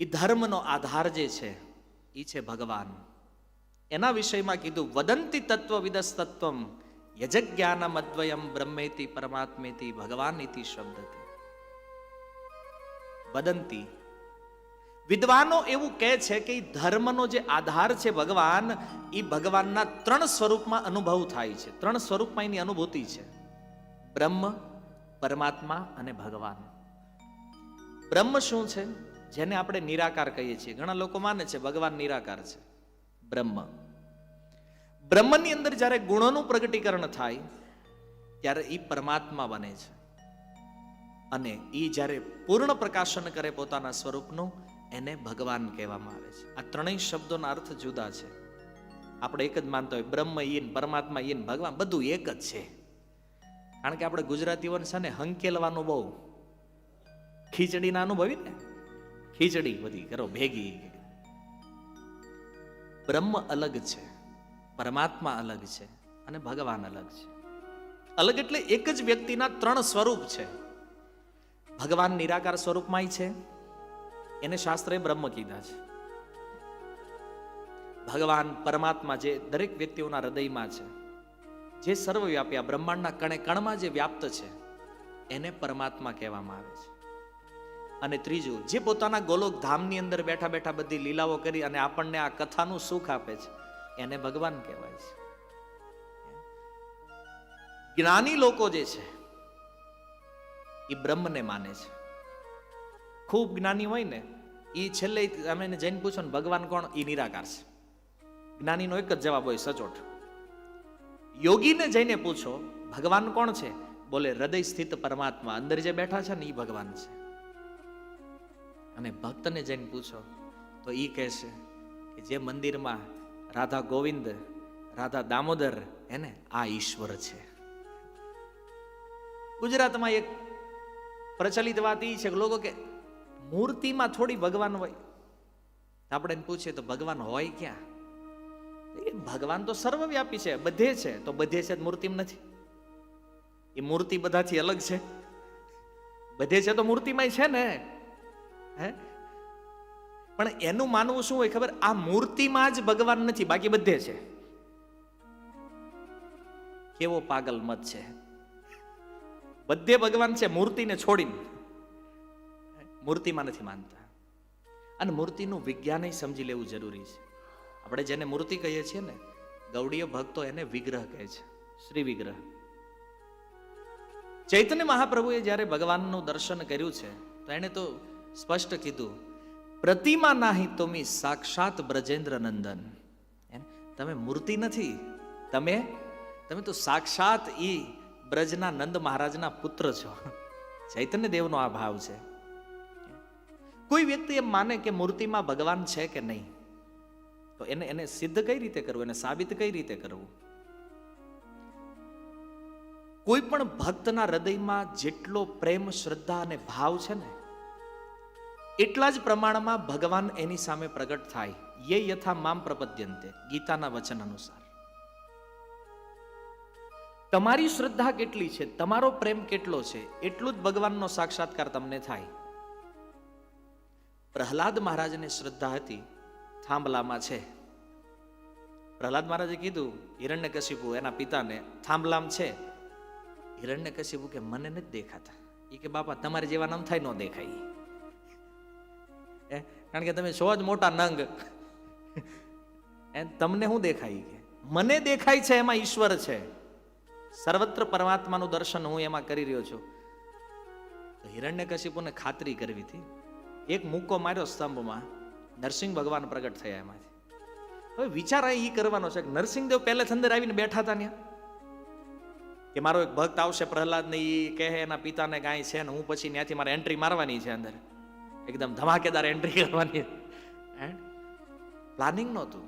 એ ધર્મનો આધાર જે છે એ છે ભગવાન. એના વિષયમાં કીધું વદંતી તત્વવિદસ તત્વમ યજજ્ઞાનમ અદ્વયમ બ્રહ્મેતિ પરમાત્મેતિ ભગવાન ઇતિ શબ્દતે. વદંતી વિદ્વાનો એવું કહે છે કે ધર્મનો જે આધાર છે ભગવાન, એ ભગવાનના 3 સ્વરૂપમાં અનુભવ થાય છે. 3 સ્વરૂપમાં એની અનુભૂતિ છે: બ્રહ્મ, પરમાત્મા અને ભગવાન. બ્રહ્મ શું છે? જેને આપણે નિરાકાર કહીએ છીએ. ઘણા લોકો માને છે ભગવાન નિરાકાર છે. બ્રહ્મ, બ્રહ્મની અંદર જ્યારે ગુણોનું પ્રગટીકરણ થાય ત્યારે એ પરમાત્મા બને છે. અને એ જ્યારે પૂર્ણ પ્રકાશન કરે પોતાના સ્વરૂપનું, એને ભગવાન કહેવામાં આવે છે. આ 3 શબ્દોના અર્થ જુદા છે. આપણે એક જ માનતા હોય, બ્રહ્મ ઈન, પરમાત્મા ઈન, ભગવાન બધું એક જ છે. કારણ કે આપણે ગુજરાતીઓને છે ને હંકેલવાનું બહુ, ખીચડીના અનુભવી ને, ખીચડી બધી કરો ભેગી. બ્રહ્મ અલગ છે, પરમાત્મા અલગ છે અને ભગવાન અલગ છે. અલગ એટલે એક જ વ્યક્તિના 3 સ્વરૂપ છે. ભગવાન નિરાકાર સ્વરૂપમાં છે, એને શાસ્ત્રએ બ્રહ્મ કીધા છે. ભગવાન પરમાત્મા જે દરેક વ્યક્તિઓના હૃદયમાં છે, જે સર્વવ્યાપી આ બ્રહ્માંડના કણે કણમાં જે વ્યાપ્ત છે, એને પરમાત્મા કહેવામાં આવે છે. અને ત્રીજું, જે પોતાના ગોલોક ધામની અંદર બેઠા બેઠા બધી લીલાઓ કરી અને આપણને આ કથાનું સુખ આપે છે, એને ભગવાન કહેવાય છે. જ્ઞાની લોકો જે છે એ બ્રહ્મને માને છે. ખૂબ જ્ઞાની હોય ને, એ છેલ્લે તમે એને જઈને પૂછો ને ભગવાન કોણ, એ નિરાકાર છે. જ્ઞાનીનો એક જ જવાબ હોય, સચોટ. યોગીને જઈને પૂછો ભગવાન કોણ છે, બોલે હૃદય સ્થિત પરમાત્મા, અંદર જે બેઠા છે ને એ ભગવાન છે. અને ભક્તને જઈને પૂછો તો એ કહેશે કે જે મંદિરમાં રાધા ગોવિંદ, રાધા દામોદર, એને આ ઈશ્વર છે. ગુજરાતમાં એક પ્રચલિત વાત એ છે કે લોકો કે મૂર્તિમાં થોડી ભગવાન હોય. આપણે એને પૂછીએ તો ભગવાન હોય ક્યાં? ભગવાન તો સર્વવ્યાપી છે, બધે છે. તો બધે છે મૂર્તિમાં નથી? એ મૂર્તિ બધાથી અલગ છે? બધે છે તો મૂર્તિમાં છે ને. હે, પણ એનું માનવું શું હોય ખબર? આ મૂર્તિમાં જ ભગવાન નથી, બાકી બધે છે. કેવો પાગલ મત છે! બધે ભગવાન છે, મૂર્તિને છોડીને. મૂર્તિમાં નથી માનતા. અને મૂર્તિનું વિજ્ઞાન સમજી લેવું જરૂરી છે. આપણે જેને મૂર્તિ કહીએ છીએ ને, ગૌડીય ભક્તો એને વિગ્રહ કહે છે, શ્રી વિગ્રહ. ચૈતન્ય મહાપ્રભુએ જ્યારે ભગવાનનું દર્શન કર્યું છે તો એને તો સ્પષ્ટ કીધું, પ્રતિમા નાહી તોમી સાક્ષાત બ્રજેન્દ્ર નંદન. તમે મૂર્તિ નથી, તમે તો સાક્ષાત ઈ બ્રજના નંદ મહારાજના પુત્ર છો. ચૈતન્ય દેવનો આ ભાવ છે. કોઈ વ્યક્તિ એમ માને કે મૂર્તિમાં ભગવાન છે કે નહીં, તો એને સિદ્ધ કઈ રીતે કરવું, એને સાબિત કઈ રીતે કરવું? કોઈ પણ ભક્તના હૃદયમાં જેટલો પ્રેમ, શ્રદ્ધા અને ભાવ છે ને, એટલા જ પ્રમાણમાં ભગવાન એની સામે પ્રગટ થાય. યે યથા મામ પ્રપદ્યન્તે, ગીતાના વચન અનુસાર. તમારી શ્રદ્ધા કેટલી છે, તમારો પ્રેમ કેટલો છે, એટલું જ ભગવાનનો સાક્ષાત્કાર તમને થાય. પ્રહલાદ મહારાજને શ્રદ્ધા હતી, થાંભલામાં છે. પ્રહલાદ મહારાજે કીધું હિરણ્યકશિપુ એના પિતાને, થાંભલામ છે. હિરણ્યકશિપુ કે મને નથી દેખાતા. એ કે બાપા તમારે જેવા નામ થાય ન દેખાય. કારણ કે તમે છો જ મોટા નંગ, તમને શું દેખાય? કે મને દેખાય છે એમાં ઈશ્વર છે, સર્વત્ર પરમાત્માનું દર્શન હું એમાં કરી રહ્યો છું. તો હિરણ્યકશિપુને ખાતરી કરવી હતી. એક મુક્કો માર્યો સ્તંભમાં, નરસિંહ ભગવાન પ્રગટ થયા એમાંથી. હવે વિચાર એ કરવાનો છે કે નરસિંહદેવ પહેલે અંદર આવીને બેઠા હતા ત્યાં, કે મારો એક ભક્ત આવશે પ્રહલાદ ને એ કહે એના પિતાને કાંઈ છે ને હું પછી ત્યાંથી મારે એન્ટ્રી મારવાની છે અંદર, એકદમ ધમાકેદાર એન્ટ્રી કરવાની. પ્લાનિંગ નહોતું.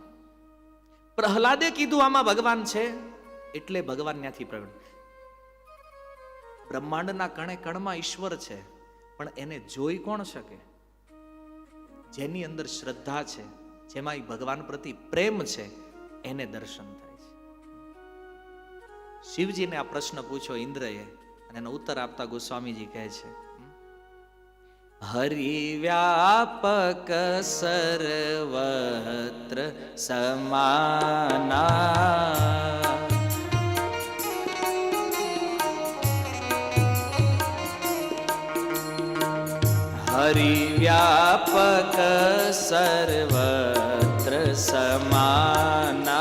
પ્રહલાદે કીધું આમાં ભગવાન છે એટલે ભગવાન ત્યાંથી પ્રગટ. બ્રહ્માંડના કણે કણમાં ઈશ્વર છે, પણ એને જોઈ કોણ શકે? જેની અંદર શ્રદ્ધા છે, જેમાં ભગવાન પ્રતિ પ્રેમ છે, એને દર્શન થાય છે. શિવજીને આ પ્રશ્ન પૂછ્યો ઇન્દ્રએ, અને એનો ઉત્તર આપતા ગોસ્વામીજી કહે છે, હરિવ્યાપક સર્વત્ર સમાના, હરિવ્યાપક સર્વત્ર સમાના,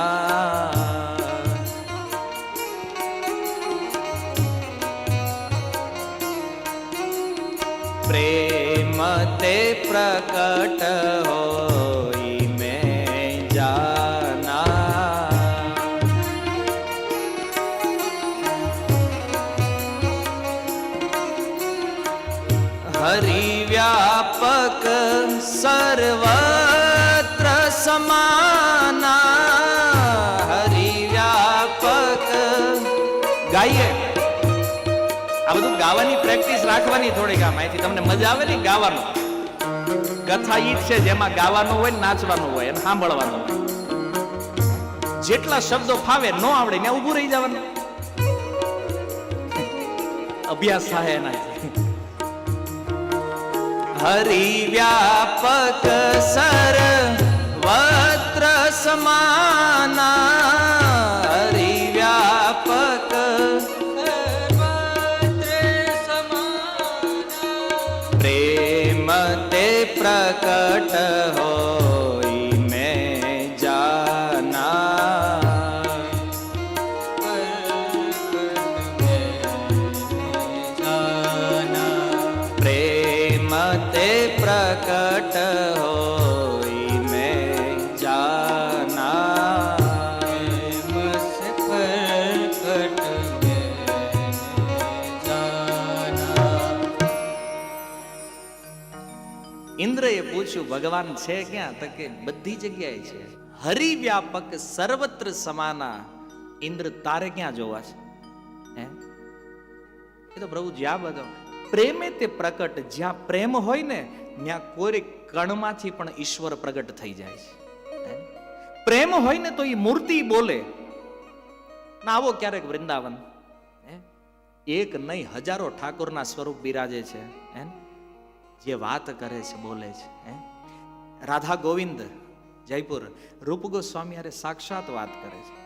પ્રેમ તે પ્રકટ હોઈ મેં જાના, હરિવ્યાપક સર્વત્ર સમાના, હરિવ્યાપક. ગાઈએ, આ બધું ગાવાની પ્રેક્ટિસ રાખવાની થોડીક. આમ અહીંથી તમને મજા આવે ને ગાવાનું. કથા ઈ છે જેમાં ગાવાનું હોય, નાચવાનું હોય અને સાંભળવાનું હોય. જેટલા શબ્દો ફાવે ન આવડે ને ઊભું રહી જવાનું. અભ્યાસ થાય એના. હરિવ્યાપક સર્વત્ર સમાના, હરિવ્યાપક તે પ્રકટ હોઈ મેં જાના, પ્રેમ તે પ્રકટ હોઈ મેં જાના, ઇન્દ્રએ પૂછ્યું ભગવાન છે ક્યાં? તો કે બધી જગ્યાએ છે. હરિવ્યાપક સર્વત્ર સમાના. ઇન્દ્ર તારે ક્યાં જોવા છે? હે, એ તો પ્રભુ જ્યાં બધો પ્રેમે તે પ્રકટ. જ્યાં પ્રેમ હોય ને ત્યાં કોઈ કણમાંથી પણ ઈશ્વર પ્રગટ થઈ જાય છે. પ્રેમ હોય ને તો એ મૂર્તિ બોલે. ના આવો ક્યારેક વૃંદાવન, એક નહીં હજારો ઠાકોરના સ્વરૂપ બિરાજે છે. જે વાત કરે છે, બોલે છે. રાધા ગોવિંદ જયપુર રૂપ ગોસ્વામી અરે સાક્ષાત વાત કરે છે.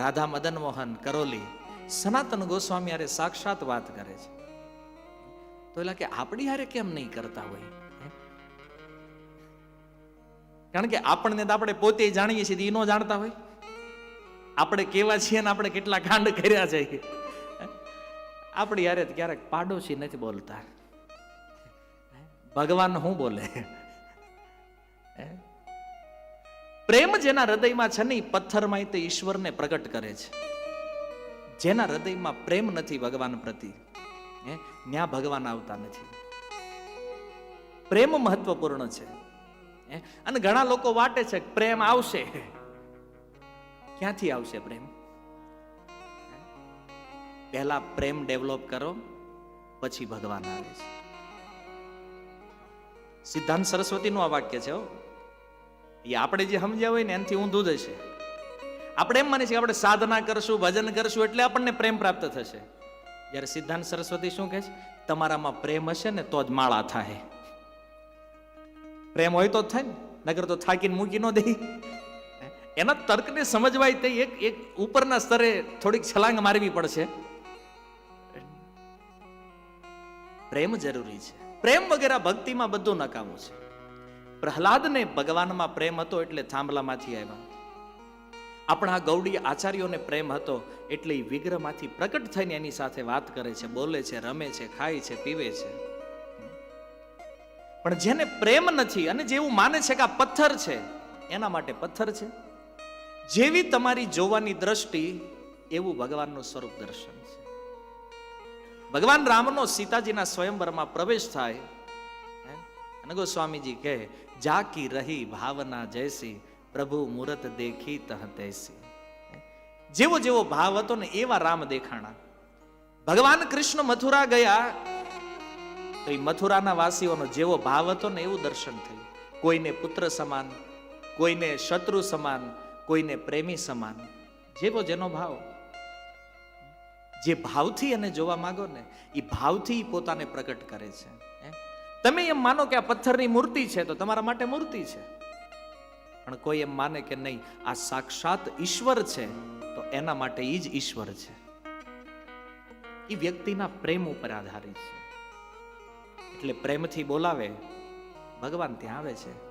રાધા મદન મોહન કરોલી સનાતન ગોસ્વામી અરે સાક્ષાત વાત કરે છે. તો એટલે કે આપણી હારે કેમ નહીં કરતા હોય? કારણ કે આપણને તો આપણે પોતે જાણીએ છીએ, એ ન જાણતા હોય. આપણે કેવા છીએ ને આપણે કેટલા કાંડ કર્યા છે. આપણી યારે ક્યારેક પાડોશી નથી બોલતા. ભગવાન શું બોલે? પ્રેમ જેના હૃદયમાં છે ને એ પથ્થરમાં તે ઈશ્વરને પ્રગટ કરે છે. જેના હૃદયમાં પ્રેમ નથી ભગવાન પ્રતિ, ત્યાં ભગવાન આવતા નથી. પ્રેમ મહત્વપૂર્ણ છે. અને ઘણા લોકો વાટે છે પ્રેમ આવશે. ક્યાંથી આવશે પ્રેમ? પહેલા પ્રેમ ડેવલપ કરો, પછી ભગવાન આવે છે. સિદ્ધાંત સરસ્વતીનું આ વાક્ય છે. એ આપણે જે સમજ્યા હોય ને એનાથી ઊંધું જ હશે. આપણે એમ માનીએ છીએ કે આપણે સાધના કરશું, ભજન કરશું એટલે આપણને પ્રેમ પ્રાપ્ત થશે. જ્યારે સિદ્ધાંત સરસ્વતી શું કહે છે? તમારામાં પ્રેમ હશે ને તો જ માળા થાય. પ્રેમ હોય તો જ થાય ને, નગર તો થાકીને મૂકી ન દે. એના તર્કને સમજવાય તે એક ઉપરના સ્તરે થોડીક છલાંગ મારવી પડશે. પ્રેમ જરૂરી છે. પ્રેમ વગેરે ભક્તિમાં બધું નકામું છે. પ્રહલાદને ભગવાનમાં પ્રેમ હતો એટલે થાંભલામાંથી આવ્યા. આપણા ગૌડી આચાર્યોને પ્રેમ હતો એટલે વિગ્રહમાંથી પ્રકટ થઈને એની સાથે વાત કરે છે, બોલે છે, રમે છે, ખાય છે, પીવે છે. પણ જેને પ્રેમ નથી અને જેવું માને છે કે આ પથ્થર છે, એના માટે પથ્થર છે. જેવી તમારી જોવાની દ્રષ્ટિ એવું ભગવાનનું સ્વરૂપ દર્શન છે. ભગવાન રામનો સીતાજીના સ્વયંવરમાં પ્રવેશ થાય અને ગોસ્વામીજી કહે જાકી રહી ભાવના જૈસી પ્રભુ મૂરત દેખી તહ તૈસી. જેવો જેવો ભાવ હતો ને એવા રામ દેખાણા. ભગવાન કૃષ્ણ મથુરા ગયા તો એ મથુરાના વાસીઓનો જેવો ભાવ હતો ને એવું દર્શન થયું. કોઈને પુત્ર સમાન, કોઈને શત્રુ સમાન, કોઈને પ્રેમી સમાન. જેવો જેનો ભાવ, જે ભાવથી એને જોવા માંગો ને એ ભાવથી પોતાને પ્રગટ કરે છે. તમે એમ માનો કે આ પથ્થરની મૂર્તિ છે તો તમારા માટે મૂર્તિ છે, પણ કોઈ એમ માને કે નહીં આ સાક્ષાત ઈશ્વર છે તો એના માટે ઈ જ ઈશ્વર છે. એ વ્યક્તિના પ્રેમ ઉપર આધારિત છે. એટલે પ્રેમથી બોલાવે ભગવાન ત્યાં આવે છે.